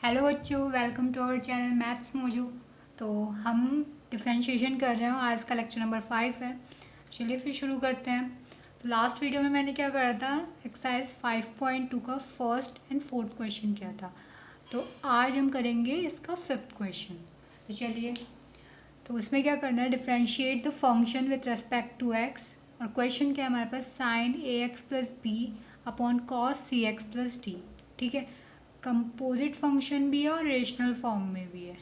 Hello बच्चों, welcome to our channel maths mojo. तो हम डिफरेंशिएशन कर रहे हैं। आज का लेक्चर नंबर 5 है। चलिए फिर शुरू करते हैं। तो लास्ट वीडियो में मैंने क्या करा था, एक्सरसाइज 5.2 का फर्स्ट एंड फोर्थ क्वेश्चन किया था। तो आज हम करेंगे इसका फिफ्थ क्वेश्चन। तो चलिए, तो इसमें क्या करना है, differentiate the function with respect to x. और क्वेश्चन क्या है हमारे पास, sine a x plus b upon cos c x plus d. ठीक है, कंपोजिट फंक्शन भी है और रेशनल फॉर्म में भी है।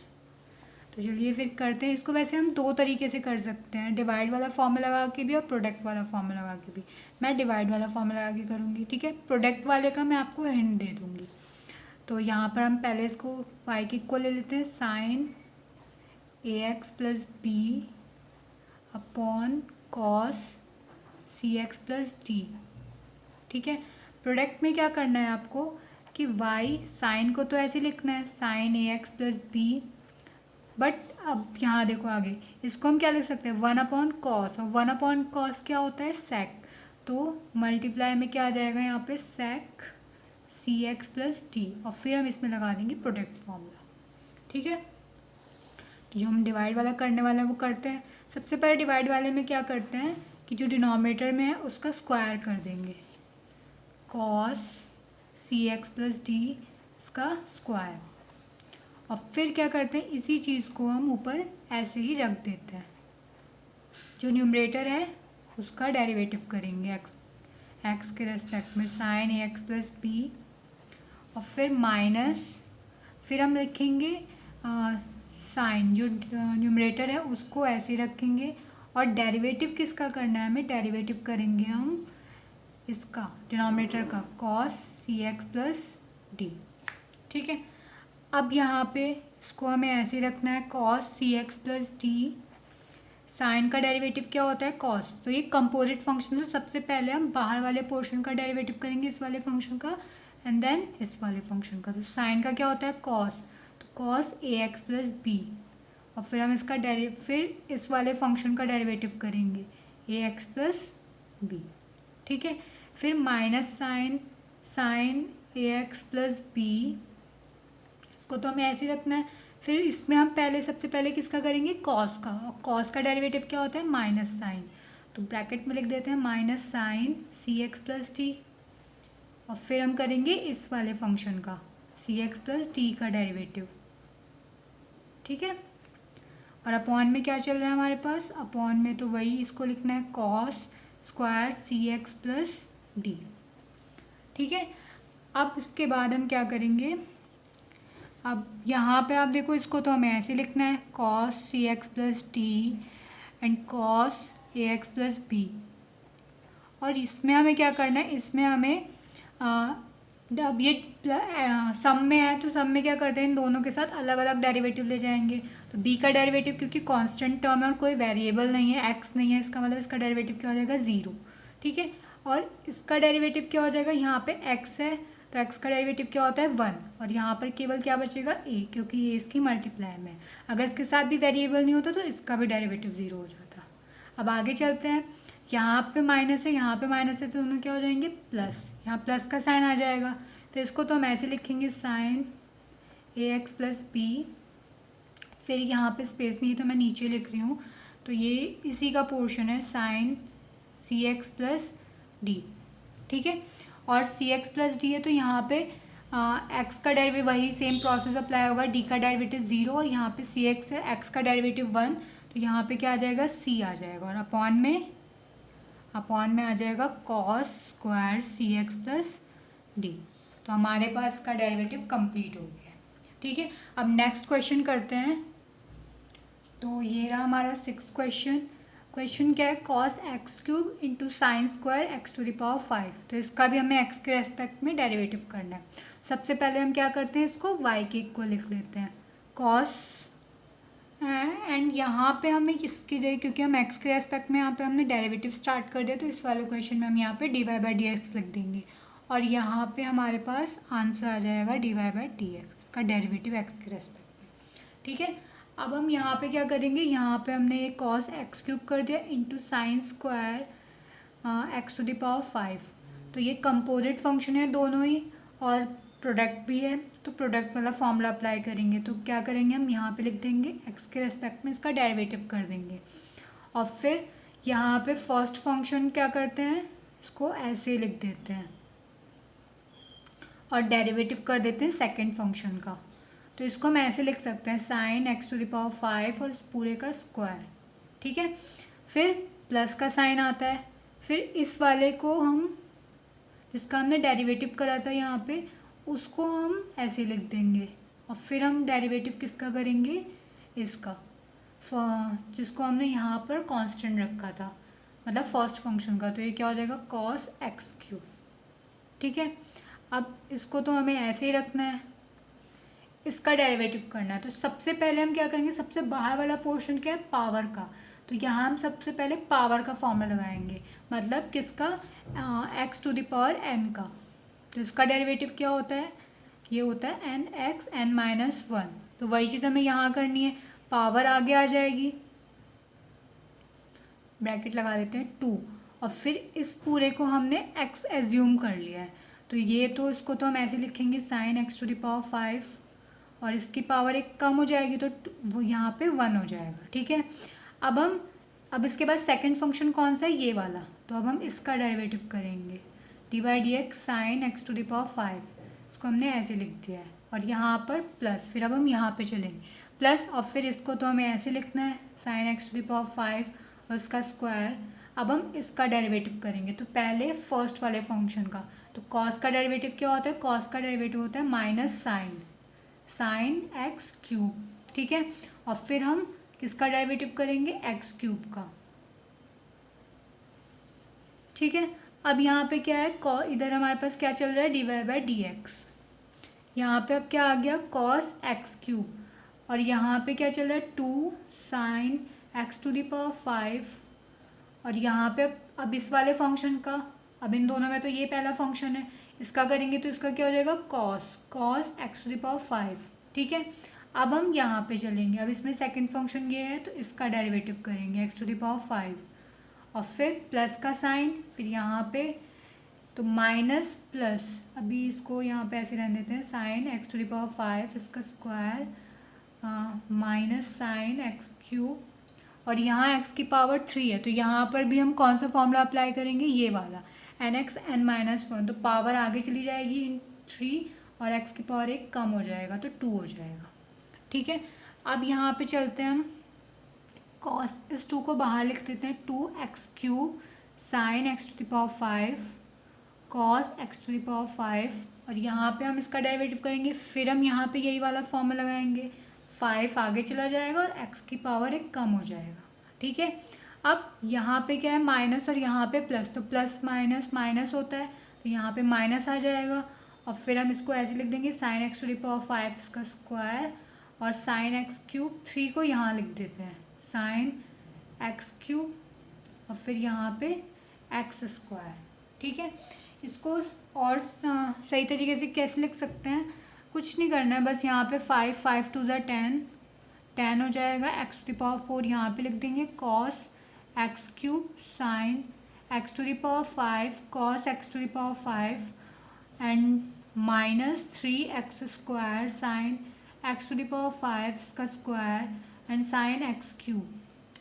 तो चलिए फिर करते हैं इसको। वैसे हम दो तरीके से कर सकते हैं, डिवाइड वाला फॉर्मूला लगा के भी और प्रोडक्ट वाला फॉर्मूला लगा के भी। मैं डिवाइड वाला फॉर्मूला लगा के करूँगी, ठीक है। प्रोडक्ट वाले का मैं आपको हिंट दे दूँगी। तो यहाँ पर हम पहले इसको y के इक्वल ले लेते हैं, sine a x plus b upon cos c x plus d. ठीक है, प्रोडक्ट में क्या करना है आपको कि y साइन को तो ऐसे लिखना है, sine a x plus b. But अब यहाँ देखो आगे, इसको हम क्या लिख सकते हैं, 1 अपॉन कॉस। और 1 अपॉन कॉस क्या होता है, सेक। तो मल्टीप्लाई में क्या आ जाएगा यहाँ पे, सेक सी एक्स प्लस डी। और फिर हम इसमें लगा देंगे प्रोडक्ट फॉर्मूला। ठीक है, तो जो हम डिवाइड वाला करने वाला है वो करते हैं। सबसे पहले डिवाइड वाले में क्या करते हैं कि जो डिनोमिनेटर में है उसका स्क्वायर कर देंगे, cos c x plus D इसका स्क्वायर। और फिर क्या करते हैं, इसी चीज़ को हम ऊपर ऐसे ही रख देते हैं। जो न्यूमरेटर है उसका डेरिवेटिव करेंगे एक्स के रेस्पेक्ट में, sign a x plus b. और फिर माइनस, फिर हम लिखेंगे साइन, जो न्यूमरेटर है उसको ऐसे रखेंगे। और डेरिवेटिव किसका करना है हमें, डेरिवेटिव करेंगे हम इसका, डिनोमिनेटर का, cos c x plus d. ठीक है, अब यहाँ पे इसको हमें ऐसे रखना है, cos c x plus D. Sign का डेरिवेटिव क्या होता है, कॉस। तो ये कंपोजिट फंक्शन है। सबसे पहले हम बाहर वाले पोर्शन का डेरिवेटिव करेंगे, इस वाले फंक्शन का, एंड देन इस वाले फंक्शन का। तो साइन का क्या होता है, कॉस। तो cos a x plus b. और फिर हम इसका फिर इस वाले फंक्शन का डेरिवेटिव करेंगे, ए एक्स प्लस बी। ठीक है, फिर minus sign, sign a x plus B, इसको तो हमें ऐसे ही रखना है। फिर इसमें हम पहले सबसे पहले किसका करेंगे, कॉस का। और कॉस का डेरिवेटिव क्या होता है, माइनस साइन। तो ब्रैकेट में लिख देते हैं माइनस साइन सी एक्स प्लस डी। और फिर हम करेंगे इस वाले फंक्शन का, सी एक्स प्लस डी का डेरिवेटिव। ठीक है, और अपॉन में क्या चल रहा है हमारे पास, अपॉन में तो वही इसको लिखना है, कॉस स्क्वायर सी एक्स प्लस डी। ठीक है, अब इसके बाद हम क्या करेंगे, अब यहाँ पे आप देखो, इसको तो हमें ऐसे लिखना है, cos c x plus d and cos a x plus b. और इसमें हमें क्या करना है, इसमें हमें अब ये सम में है, तो सम में क्या करते हैं, इन दोनों के साथ अलग अलग डेरिवेटिव ले जाएंगे। तो बी का डेरिवेटिव क्योंकि कांस्टेंट टर्म है और कोई वेरिएबल नहीं है, एक्स नहीं है, इसका मतलब इसका डेरिवेटिव क्या हो जाएगा, 0। ठीक है, और इसका डेरिवेटिव क्या हो जाएगा, यहाँ पे एक्स है तो एक्स का डेरिवेटिव क्या होता है, 1। और यहाँ पर केवल क्या बचेगा, ए, क्योंकि ये इसकी मल्टीप्लाई में है। अगर इसके साथ भी वेरिएबल नहीं होता तो इसका भी डेरिवेटिव 0 हो जाता। अब आगे चलते हैं, यहाँ पे माइनस है, यहाँ पे माइनस है, तो दोनों क्या हो जाएंगे, प्लस। यहाँ प्लस का साइन आ जाएगा, तो इसको तो हम ऐसे लिखेंगे, sign a x plus B. फिर यहाँ पे स्पेस नहीं है तो मैं नीचे लिख रही हूँ, तो ये इसी का पोर्शन है, साइन सी एक्स प्लस डी। ठीक है, और सी एक्स प्लस डी है तो यहाँ पे एक्स का डेरिवेटिव वही सेम प्रोसेस अप्लाई होगा, डी का डेरिवेटिव 0 और यहाँ पे सी एक्स है, एक्स का डेरिवेटिव 1, तो यहाँ पे क्या आ जाएगा, सी आ जाएगा। और अपॉन में आ जाएगा कॉस स्क्वायर सी एक्स प्लस डी। तो हमारे पास का डेरिवेटिव कंप्लीट हो गया। ठीक है, अब नेक्स्ट क्वेश्चन करते हैं। तो ये रहा हमारा 6th क्वेश्चन। क्वेश्चन क्या है, cos x cube into sine square x to the power 5। तो इसका भी हमें एक्स के रेस्पेक्ट में डेरिवेटिव करना है। सबसे पहले हम क्या करते हैं, इसको वाई के इक्वल लिख लेते हैं, कॉस, एंड यहाँ पे हमें किसकी जगह, क्योंकि हम एक्स के रेस्पेक्ट में यहाँ पे हमने डेरिवेटिव स्टार्ट कर दिया, तो इस वाले क्वेश्चन में हम यहाँ पे d y by d x लिख देंगे। और यहाँ पे हमारे पास आंसर आ जाएगा d y by d x, इसका डेरिवेटिव एक्स के रेस्पेक्ट में। ठीक है, अब हम यहाँ पे क्या करेंगे, यहाँ पे हमने ये कॉस एक्स क्यूब कर दिया into sine square x to the power 5। तो ये कंपोजिट फंक्शन है दोनों ही, और प्रोडक्ट भी है तो प्रोडक्ट वाला फॉर्मूला अप्लाई करेंगे। तो क्या करेंगे हम यहाँ पे लिख देंगे एक्स के रेस्पेक्ट में इसका डेरिवेटिव कर देंगे और फिर यहाँ पे फर्स्ट फंक्शन क्या करते हैं, इसको ऐसे लिख देते हैं और डेरिवेटिव कर देते हैं सेकंड फंक्शन का। तो इसको हम ऐसे लिख सकते हैं sine x to the power 5 और इस पूरे का स्क्वायर, ठीक है। फिर प्लस का साइन आता है, फिर इस वाले को हम जिसका हमने डेरिवेटिव करा था यहाँ पे उसको हम ऐसे लिख देंगे और फिर हम डेरिवेटिव किसका करेंगे, इसका जिसको हमने यहाँ पर कांस्टेंट रखा था, मतलब फर्स्ट फंक्शन का। तो ये क्या हो जाएगा कॉस एक्स क्यूब, ठीक है। अब इसको तो हमें ऐसे ही रखना है, इसका डेरिवेटिव करना है। तो सबसे पहले हम क्या करेंगे, सबसे बाहर वाला पोर्शन क्या है पावर का, तो यहाँ हम सबसे पहले पावर का फॉर्मूला लगाएंगे, मतलब किसका x to the power n का। तो इसका डेरिवेटिव क्या होता है, ये होता है एन एक्स एन माइनस 1। तो वही चीज़ हमें यहाँ करनी है, पावर आगे आ जाएगी, ब्रैकेट लगा देते हैं 2 और फिर इस पूरे को हमने एक्स एज्यूम कर लिया है। तो ये तो इसको तो हम ऐसे लिखेंगे sine x to the power 5 और इसकी पावर एक कम हो जाएगी तो वो यहाँ पे 1 हो जाएगा, ठीक है। अब इसके बाद सेकंड फंक्शन कौन सा है, ये वाला। तो अब हम इसका डेरिवेटिव करेंगे d by d x sine x to the power 5, इसको हमने ऐसे लिख दिया है और यहाँ पर प्लस, फिर अब हम यहाँ पे चलेंगे प्लस और फिर इसको तो हमें ऐसे लिखना है sine x to the power 5 और इसका स्क्वायर। अब हम इसका डेरिवेटिव करेंगे, तो पहले फर्स्ट वाले फंक्शन का। तो कॉस का डेरिवेटिव क्या होता है, कॉस का डेरिवेटिव होता है माइनस साइन एक्स क्यूब, ठीक है। और फिर हम किसका डेरिवेटिव करेंगे, एक्स क्यूब का, ठीक है। अब यहाँ पे क्या है, इधर हमारे पास क्या चल रहा है d y by d x, यहाँ पे अब क्या आ गया कॉस एक्स क्यूब और यहाँ पे क्या चल रहा है 2 sine x to the power 5 और यहाँ पे अब इस वाले फंक्शन का, अब इन दोनों में तो ये पहला फंक्शन है, इसका करेंगे तो इसका क्या हो जाएगा cos x to the power 5, ठीक है। अब हम यहाँ पे चलेंगे, अब इसमें सेकंड फंक्शन ये है तो इसका डेरिवेटिव करेंगे एक्स टू द पावर 5 और फिर प्लस का साइन, फिर यहाँ पे तो माइनस प्लस, अभी इसको यहाँ पे ऐसे रहने देते हैं sine x to the power 5 इसका square minus sine x cube और यहाँ x की पावर 3 है तो यहाँ पर भी हम कौन सा फॉर्मूला अप्लाई करेंगे, ये वाला एन एक्स एन माइनस 1। तो पावर आगे चली जाएगी 3 और x की पावर 1 कम हो जाएगा तो 2 हो जाएगा, ठीक है। अब यहाँ पे चलते हैं हम कॉस, इस 2 को बाहर लिख देते हैं 2x cube sine x to the power 5 cos x to the power 5 और यहाँ पे हम इसका डेरिवेटिव करेंगे, फिर हम यहाँ पे यही वाला फॉर्मूला लगाएंगे, 5 आगे चला जाएगा और x की पावर 1 कम हो जाएगा, ठीक है। अब यहाँ पे क्या है माइनस और यहाँ पे प्लस, तो प्लस माइनस माइनस होता है तो यहाँ पे माइनस आ जाएगा और फिर हम इसको ऐसे लिख देंगे sine x to the power 5 इसका स्क्वायर और साइन एक्स क्यूब 3 को यहाँ लिख देते हैं साइन एक्स क्यूब और फिर यहाँ पे एक्स स्क्वायर, ठीक है। इसको और सही तरीके से कैसे लिख सकते हैं, कुछ नहीं करना है, बस यहाँ पे 5 2 ज़ा 10 हो जाएगा, एक्स टू द पावर 4 यहाँ पे लिख देंगे cos x cube sine x to the power 5 cos x to the power 5 and minus 3x square sine x to the power 5 इसका square and sine x cube,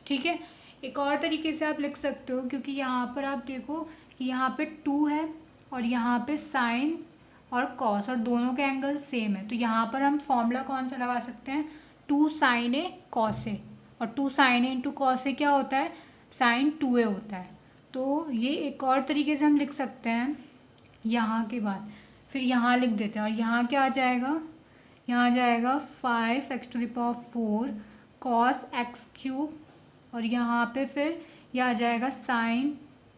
ठीक है। एक और तरीके से आप लिख सकते हो, क्योंकि यहाँ पर आप देखो कि यहाँ पे 2 है और यहाँ पे साइन और कॉस और दोनों के एंगल सेम है, तो यहाँ पर हम फॉर्मूला कौन सा लगा सकते हैं 2 साइन ए कॉस ए और 2 sign A into cos A क्या होता है साइन 2a होता है। तो ये एक और तरीके से हम लिख सकते हैं। यहाँ के बाद फिर यहाँ लिख देते हैं और यहाँ क्या आ जाएगा, यहाँ आ जाएगा 5x to the power 4 cos x cube और यहाँ पे फिर यह आ जाएगा sign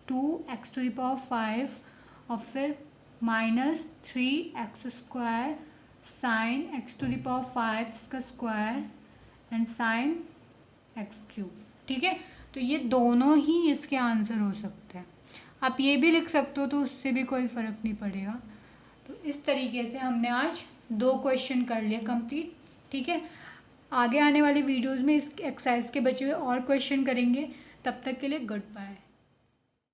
2x to the power 5 और फिर minus 3x square sine x to the power 5 इसका square and sine x cube, ठीक है। तो ये दोनों ही इसके आंसर हो सकते हैं, आप ये भी लिख सकते हो तो उससे भी कोई फ़र्क नहीं पड़ेगा। तो इस तरीके से हमने आज 2 क्वेश्चन कर लिए कंप्लीट, ठीक है। आगे आने वाली वीडियोज़ में इस एक्सरसाइज के बचे हुए और क्वेश्चन करेंगे, तब तक के लिए गुड बाय।